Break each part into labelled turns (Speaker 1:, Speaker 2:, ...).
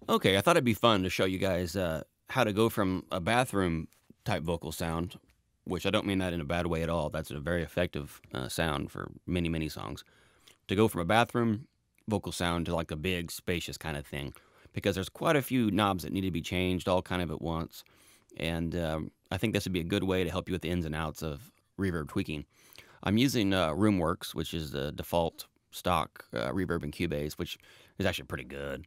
Speaker 1: Okay, I thought it'd be fun to show you guys how to go from a bathroom type vocal sound, which I don't mean that in a bad way at all. That's a very effective sound for many, many songs. To go from a bathroom vocal sound to like a big, spacious kind of thing, because there's quite a few knobs that need to be changed all kind of at once. And I think this would be a good way to help you with the ins and outs of reverb tweaking. I'm using RoomWorks, which is the default stock reverb in Cubase, which is actually pretty good.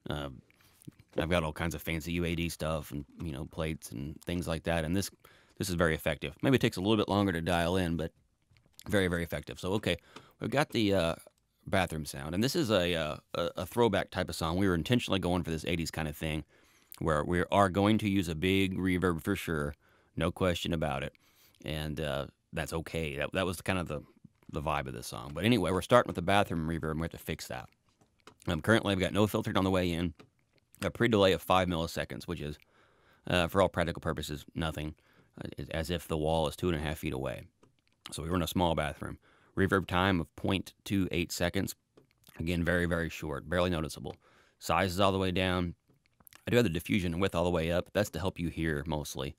Speaker 1: I've got all kinds of fancy UAD stuff and plates and things like that, and this is very effective. Maybe it takes a little bit longer to dial in, but very, very effective. So okay, we've got the bathroom sound, and this is a throwback type of song. We were intentionally going for this 80s kind of thing, where we are going to use a big reverb for sure, no question about it, and that's okay. That was kind of the vibe of this song. But anyway, we're starting with the bathroom reverb, and we have to fix that. Currently, I've got no filtered on the way in, a pre-delay of 5 milliseconds, which is, for all practical purposes, nothing, as if the wall is 2.5 feet away. So we were in a small bathroom. Reverb time of 0.28 seconds. Again, very, very short, barely noticeable. Size is all the way down. I do have the diffusion and width all the way up. That's to help you hear mostly.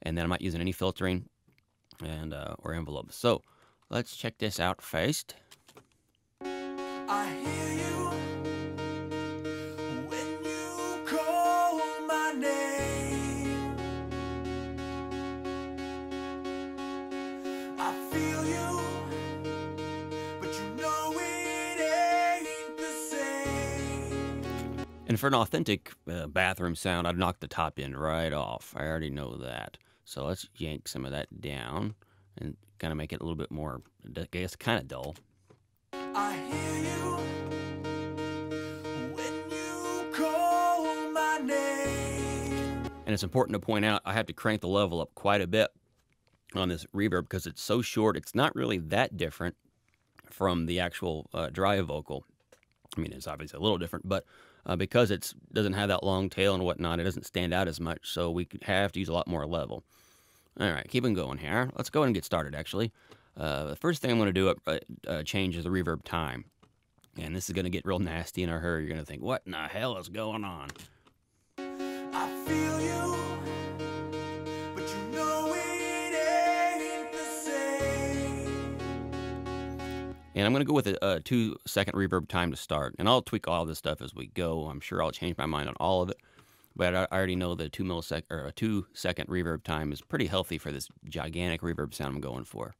Speaker 1: And then I'm not using any filtering and or envelopes. So let's check this out first.
Speaker 2: I hear you when you call my name. I feel you, but you know it ain't the same.
Speaker 1: And for an authentic bathroom sound, I'd knock the top end right off. I already know that. So let's yank some of that down and kind of make it a little bit more, I guess, kind of dull.
Speaker 2: I hear you when you call my name.
Speaker 1: And it's important to point out, I have to crank the level up quite a bit on this reverb because it's so short. It's not really that different from the actual dry vocal. I mean, it's obviously a little different, but because it doesn't have that long tail and whatnot, it doesn't stand out as much, so we have to use a lot more level. All right, keeping going here. Let's go ahead and get started, actually. The first thing I'm going to do change is the reverb time. And this is going to get real nasty in a hurry. You're going to think, what in the hell is going on?
Speaker 2: I feel you, but you know it ain't the same.
Speaker 1: And I'm going to go with a 2-second reverb time to start. And I'll tweak all this stuff as we go. I'm sure I'll change my mind on all of it. But I already know the 2-second reverb time is pretty healthy for this gigantic reverb sound I'm going for.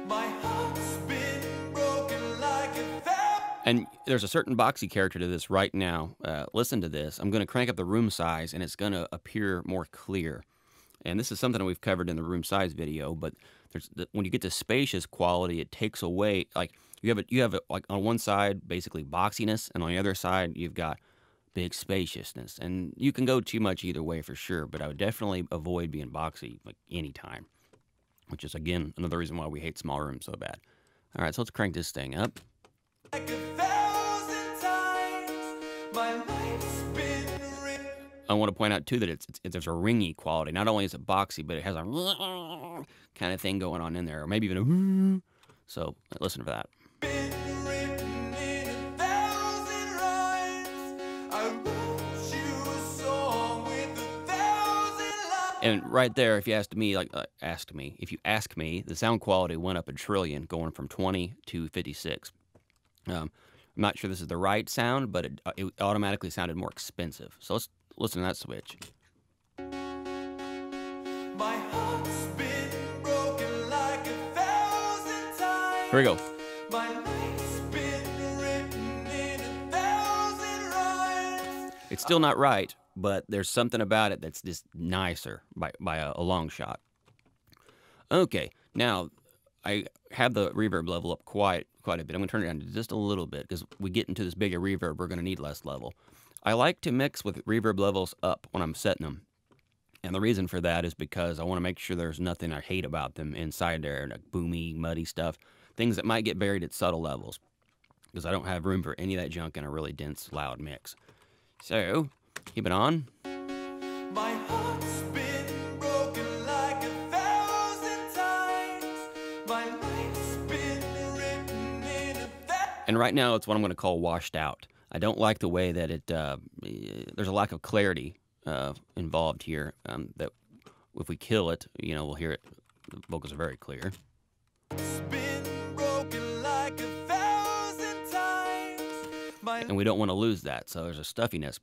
Speaker 2: My heart's been broken like a valve.
Speaker 1: And there's a certain boxy character to this right now. Listen to this. I'm going to crank up the room size, and it's going to appear more clear. And this is something we've covered in the room size video, but when you get to spacious quality, it takes away, like, you have like on one side basically boxiness, and on the other side you've got big spaciousness. And you can go too much either way for sure, but I would definitely avoid being boxy like anytime, which is again another reason why we hate small rooms so bad. All right, so let's crank this thing up.
Speaker 2: Like 1,000 times, my life's been written.
Speaker 1: I want to point out too that there's a ringy quality. Not only is it boxy, but it has a kind of thing going on in there, or maybe even a. So listen for that.
Speaker 2: Been written in 1,000 rhymes. I wrote you a song with 1,000 lines.
Speaker 1: And right there, if you ask me, if you ask me, the sound quality went up a trillion, going from 20 to 56. I'm not sure this is the right sound, but it automatically sounded more expensive. So let's listen to that switch.
Speaker 2: My heart's been broken like 1,000 times.
Speaker 1: Here we go.
Speaker 2: My life's been written in 1,000 rhymes.
Speaker 1: It's still not right, but there's something about it that's just nicer by a long shot. Okay, now I have the reverb level up quite a bit. I'm going to turn it down just a little bit because we get into this bigger reverb, we're going to need less level. I like to mix with reverb levels up when I'm setting them. And the reason for that is because I want to make sure there's nothing I hate about them inside there, like boomy, muddy stuff, things that might get buried at subtle levels, because I don't have room for any of that junk in a really dense, loud mix. So, keep it on.
Speaker 2: My heart's been broken like 1,000 times. My life's been written in
Speaker 1: And right now, it's what I'm going to call washed out. I don't like the way that there's a lack of clarity involved here. That if we kill it, we'll hear it. The vocals are very clear.
Speaker 2: Been broken like 1,000 times.
Speaker 1: And we don't want to lose that, so there's a stuffiness.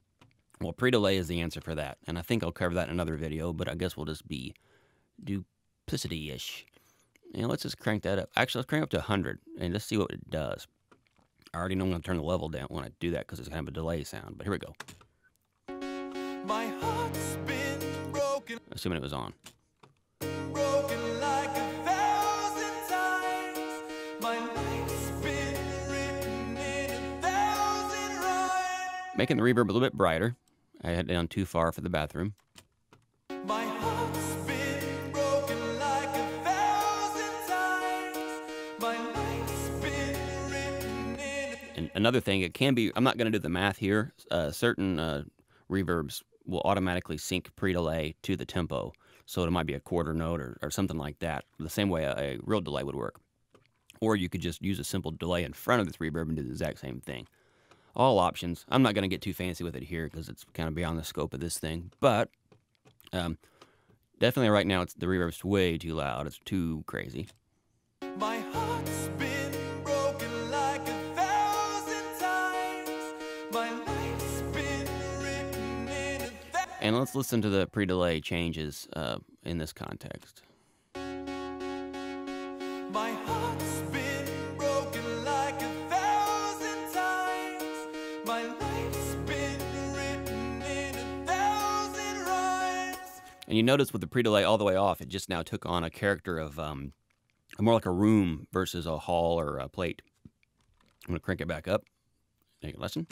Speaker 1: Well, pre-delay is the answer for that, and I think I'll cover that in another video, but I guess we'll just be duplicity-ish. And let's just crank that up. Actually, let's crank up to 100, and just see what it does. I already know I'm going to turn the level down when I do that because it's kind of a delay sound, but here we go.
Speaker 2: My heart's been broken,
Speaker 1: Assuming it was on.
Speaker 2: broken like 1,000 times. My life's been written in 1,000 rhymes.
Speaker 1: Making the reverb a little bit brighter. I had it down too far for the bathroom.
Speaker 2: My heart's been broken like 1,000 times. My life's been written in.
Speaker 1: And another thing, it can be, I'm not going to do the math here. Certain reverbs will automatically sync pre-delay to the tempo. So it might be a quarter note or something like that. The same way a real delay would work. Or you could just use a simple delay in front of this reverb and do the exact same thing. All options. I'm not going to get too fancy with it here because it's kind of beyond the scope of this thing. But definitely right now the reverb's way too loud. It's too crazy.
Speaker 2: My heart's been broken like 1,000 times. My life's been written in 1,000.
Speaker 1: And let's listen to the pre-delay changes in this context.
Speaker 2: My heart's been broken like 1,000 times. My life's been written in 1,000 rhymes.
Speaker 1: And you notice with the pre-delay all the way off, it just now took on a character of more like a room versus a hall or a plate. I'm going to crank it back up. Take a listen.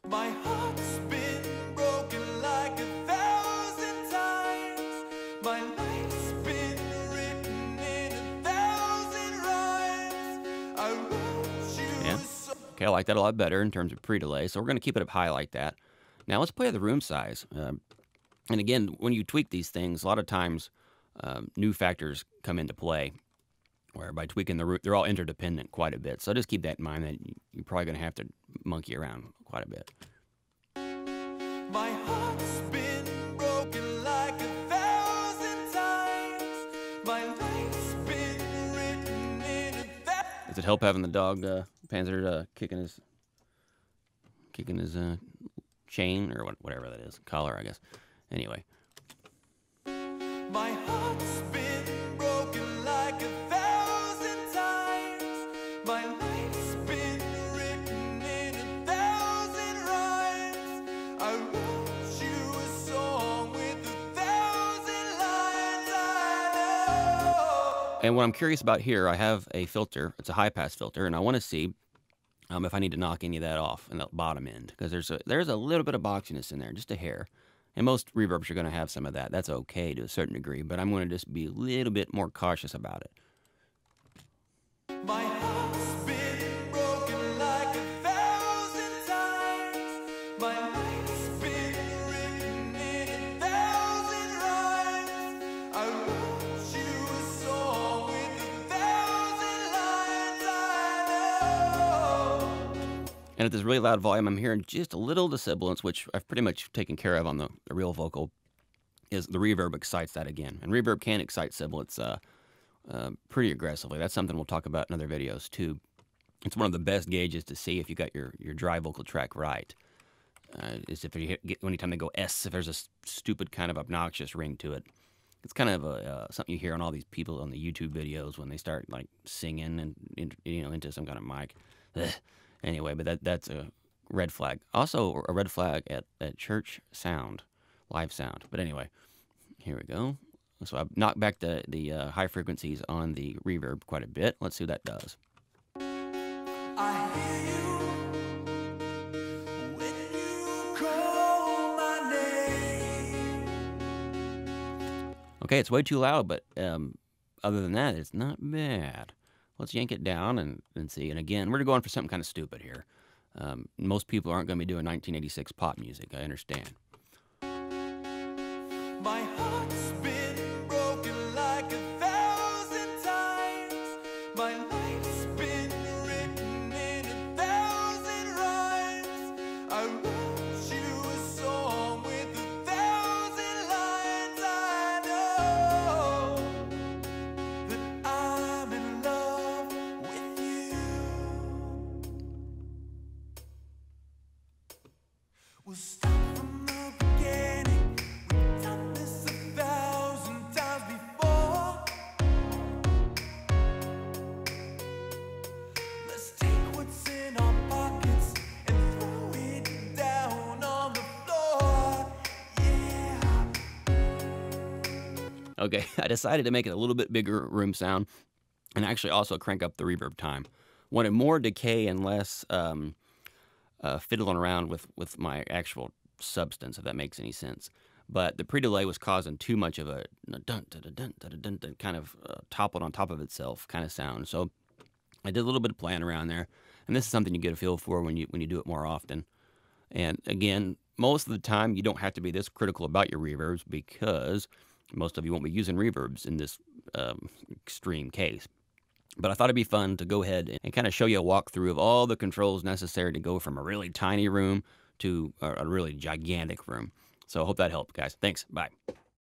Speaker 2: My heart's been broken like 1,000 times. My life's been written in 1,000 rhymes. I wrote you
Speaker 1: Yeah.
Speaker 2: a song.
Speaker 1: Okay, I like that a lot better in terms of pre-delay, so we're going to keep it up high like that. Now let's play the room size. And again, when you tweak these things, a lot of times new factors come into play, where by tweaking the room, they're all interdependent quite a bit. So just keep that in mind that you're probably going to have to monkey around quite a bit.
Speaker 2: My heart's been broken like 1,000 times. My life's been written in 1,000.
Speaker 1: Does it help having the dog Panzer kicking his chain or whatever that is, collar, I guess. Anyway,
Speaker 2: My heart's been broken like 1,000 times. My life's been written in 1,000 rhymes. I wrote you a song with 1,000 lines. I know.
Speaker 1: and what I'm curious about here, I have a filter. It's a high-pass filter, and I want to see if I need to knock any of that off in the bottom end, because there's a little bit of boxiness in there, just a hair. And most reverbs are going to have some of that. That's okay to a certain degree, but I'm going to just be a little bit more cautious about it.
Speaker 2: My heart's been broken like 1,000 times. My life's been written in 1,000 rhymes. I wrote you a song with 1,000 lines. I know.
Speaker 1: And at this really loud volume, I'm hearing just a little dissonance, which I've pretty much taken care of on the real vocal, is the reverb excites that again. And reverb can excite sibilants pretty aggressively. That's something we'll talk about in other videos, too. It's one of the best gauges to see if you got your dry vocal track right. Is if you get, anytime they go S, if there's a stupid kind of obnoxious ring to it. It's kind of something you hear on all these people on the YouTube videos when they start like singing and into some kind of mic. Ugh. Anyway, but that's a red flag. Also, a red flag at church sound, live sound. But anyway, here we go. So I've knocked back the high frequencies on the reverb quite a bit. Let's see what that does.
Speaker 2: I hear you when you call my name.
Speaker 1: Okay, it's way too loud, but other than that, it's not bad. Let's yank it down and see. And again, we're going for something kind of stupid here. Most people aren't going to be doing 1986 pop music, I understand.
Speaker 2: My heart's been broken like 1,000 times. My life's been written in
Speaker 1: Okay, I decided to make it a little bit bigger room sound and actually also crank up the reverb time. Wanted more decay and less fiddling around with my actual substance, if that makes any sense. But the pre-delay was causing too much of a dun dun dun dun dun dun dun kind of toppled on top of itself kind of sound. So I did a little bit of playing around there, and this is something you get a feel for when you do it more often. And again, most of the time you don't have to be this critical about your reverbs because most of you won't be using reverbs in this extreme case. But I thought it'd be fun to go ahead and kind of show you a walkthrough of all the controls necessary to go from a really tiny room to a really gigantic room. So I hope that helped, guys. Thanks. Bye.